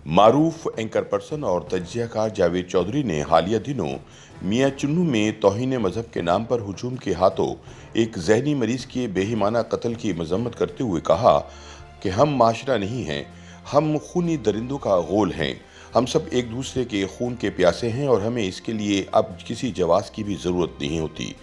मारूफ anchor person और तज्जियाकार जावेद चौधरी ने हालिया दिनों मियां चुन्नू में तौहीन मजहब के नाम पर हुजूम के हाथों एक जहनी मरीज के बेईमाना कत्ल की मजम्मत करते हुए कहा कि हम माशरा नहीं हैं, हम खूनी दरिंदों का गोल हैं। हम सब एक दूसरे के खून के प्यासे हैं और हमें इसके लिए अब किसी जवाब की भी ज़रूरत नहीं होती।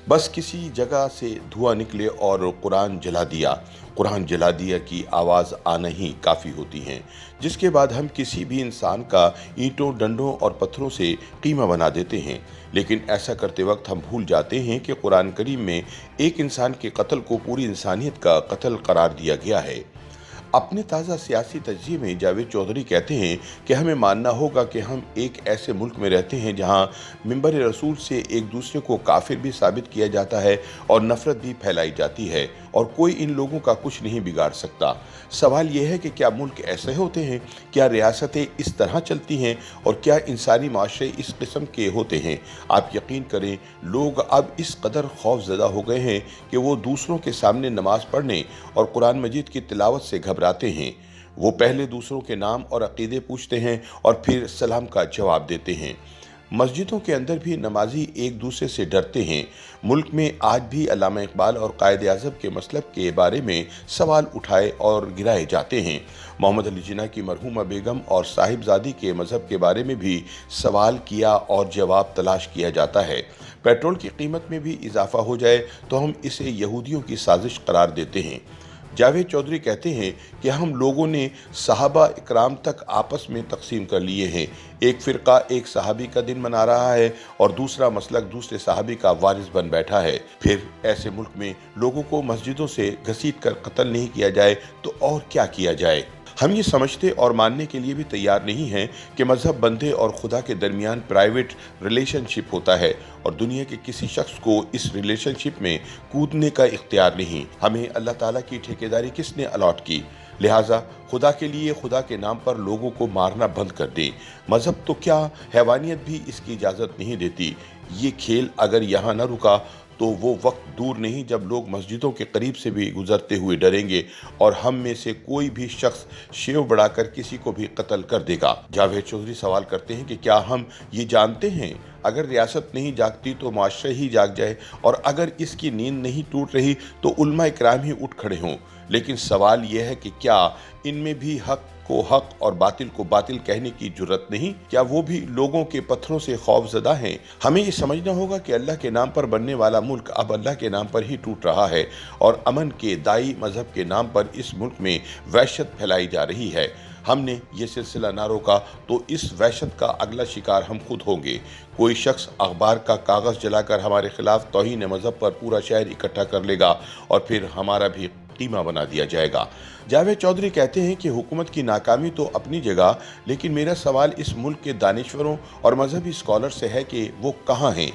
बस किसी जगह से धुआं निकले और कुरान जला दिया की आवाज़ आना ही काफ़ी होती है, जिसके बाद हम किसी भी इंसान का ईंटों, डंडों और पत्थरों से कीमा बना देते हैं। लेकिन ऐसा करते वक्त हम भूल जाते हैं कि कुरान करीम में एक इंसान के कत्ल को पूरी इंसानियत का कत्ल करार दिया गया है। अपने ताज़ा सियासी तजज़िये में जावेद चौधरी कहते हैं कि हमें मानना होगा कि हम एक ऐसे मुल्क में रहते हैं जहां मिंबर रसूल से एक दूसरे को काफिर भी साबित किया जाता है और नफरत भी फैलाई जाती है और कोई इन लोगों का कुछ नहीं बिगाड़ सकता। सवाल यह है कि क्या मुल्क ऐसे होते हैं, क्या रियासतें इस तरह चलती हैं और क्या इंसानी माशरे इस किस्म के होते हैं? आप यकीन करें, लोग अब इस कदर खौफजदा हो गए हैं कि वो दूसरों के सामने नमाज पढ़ने और कुरान मजीद की तिलावत से घबराते हैं। वो पहले दूसरों के नाम और अकीदे पूछते हैं और फिर सलाम का जवाब देते हैं। मस्जिदों के अंदर भी नमाजी एक दूसरे से डरते हैं। मुल्क में आज भी अल्लामा इकबाल और कायद आज़म के मसलब के बारे में सवाल उठाए और गिराए जाते हैं। मोहम्मद अली जिन्ना की मरहूमा बेगम और साहिबजादी के मज़हब के बारे में भी सवाल किया और जवाब तलाश किया जाता है। पेट्रोल की कीमत में भी इजाफा हो जाए तो हम इसे यहूदियों की साजिश करार देते हैं। जावेद चौधरी कहते हैं कि हम लोगों ने सहाबा इकराम तक आपस में तकसीम कर लिए हैं। एक फ़िरका एक सहाबी का दिन मना रहा है और दूसरा मसलक दूसरे सहाबी का वारिस बन बैठा है। फिर ऐसे मुल्क में लोगों को मस्जिदों से घसीट कर कत्ल नहीं किया जाए तो और क्या किया जाए? हम ये समझते और मानने के लिए भी तैयार नहीं हैं कि मजहब बंदे और खुदा के दरमियान प्राइवेट रिलेशनशिप होता है और दुनिया के किसी शख्स को इस रिलेशनशिप में कूदने का इख्तियार नहीं। हमें अल्लाह ताला की ठेकेदारी किसने अलॉट की? लिहाजा खुदा के लिए खुदा के नाम पर लोगों को मारना बंद कर दें। मजहब तो क्या, हैवानियत भी इसकी इजाज़त नहीं देती। ये खेल अगर यहाँ न रुका तो वो वक्त दूर नहीं जब लोग मस्जिदों के करीब से भी गुजरते हुए डरेंगे और हम में से कोई भी शख्स शेव बढ़ाकर किसी को भी कत्ल कर देगा। जावेद चौधरी सवाल करते हैं कि क्या हम ये जानते हैं अगर रियासत नहीं जागती तो माशरे ही जाग जाए और अगर इसकी नींद नहीं टूट रही तो उलमा इकराम ही उठ खड़े हों। लेकिन सवाल यह है कि क्या इनमें भी हक को हक और बातिल को बातिल कहने की जुर्रत नहीं? क्या वो भी लोगों के पत्थरों से खौफजदा हैं? हमें ये समझना होगा कि अल्लाह के नाम पर बनने वाला मुल्क अब अल्लाह के नाम पर ही टूट रहा है और अमन के दाई मजहब के नाम पर इस मुल्क में वहशत फैलाई जा रही है। हमने ये सिलसिला ना रोका तो इस वहशत का अगला शिकार हम खुद होंगे। कोई शख्स अखबार का कागज़ जलाकर हमारे खिलाफ तौहीन मजहब पर पूरा शहर इकट्ठा कर लेगा और फिर हमारा भी कीमा बना दिया जाएगा। जावेद चौधरी कहते हैं कि हुकूमत की नाकामी तो अपनी जगह, लेकिन मेरा सवाल इस मुल्क के दानिश्वरों और मजहबी स्कॉलर से है कि वो कहाँ हैं?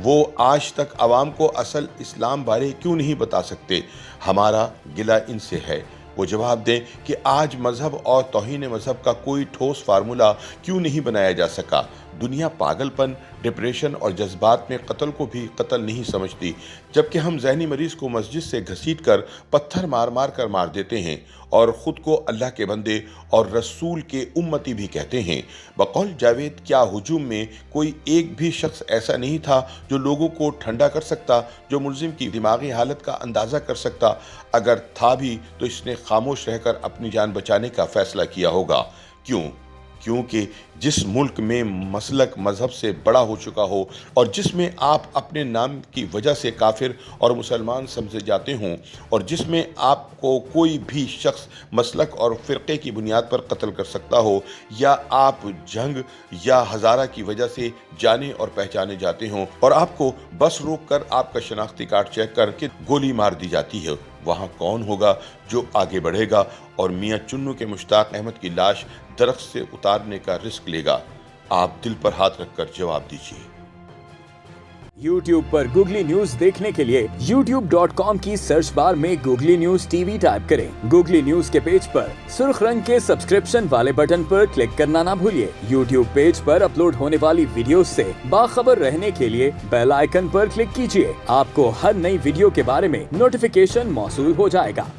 वो आज तक आवाम को असल इस्लाम बारे क्यों नहीं बता सकते? हमारा गिला इनसे है। वो जवाब दें कि आज मजहब और तौहीन मजहब का कोई ठोस फार्मूला क्यों नहीं बनाया जा सका। दुनिया पागलपन, डिप्रेशन और जज्बात में कत्ल को भी कत्ल नहीं समझती, जबकि हम जहनी मरीज को मस्जिद से घसीट कर पत्थर मार मार कर मार देते हैं और ख़ुद को अल्लाह के बंदे और रसूल के उम्मती भी कहते हैं। बकौल जावेद, क्या हुजूम में कोई एक भी शख्स ऐसा नहीं था जो लोगों को ठंडा कर सकता, जो मुल्जिम की दिमागी हालत का अंदाज़ा कर सकता? अगर था भी तो इसने खामोश रहकर अपनी जान बचाने का फ़ैसला किया होगा। क्यों? क्योंकि जिस मुल्क में मसलक मजहब से बड़ा हो चुका हो और जिसमें आप अपने नाम की वजह से काफिर और मुसलमान समझे जाते हों और जिसमें आपको कोई भी शख्स मसलक और फ़िरक़े की बुनियाद पर कत्ल कर सकता हो या आप जंग या हज़ारा की वजह से जाने और पहचाने जाते हों और आपको बस रोक कर आपका शनाख्ती कार्ड चेक करके गोली मार दी जाती है, वहाँ कौन होगा जो आगे बढ़ेगा और मियां चुन्नू के मुश्ताक अहमद की लाश दरख्त से उतारने का रिस्क लेगा? आप दिल पर हाथ रखकर जवाब दीजिए। YouTube पर गूगली न्यूज देखने के लिए youtube.com की सर्च बार में गूगली न्यूज टीवी टाइप करें। गूगली न्यूज के पेज पर सुर्ख रंग के सब्सक्रिप्शन वाले बटन पर क्लिक करना ना भूलिए। YouTube पेज पर अपलोड होने वाली वीडियोस से बाखबर रहने के लिए बेल आइकन पर क्लिक कीजिए। आपको हर नई वीडियो के बारे में नोटिफिकेशन मौसूल हो जाएगा।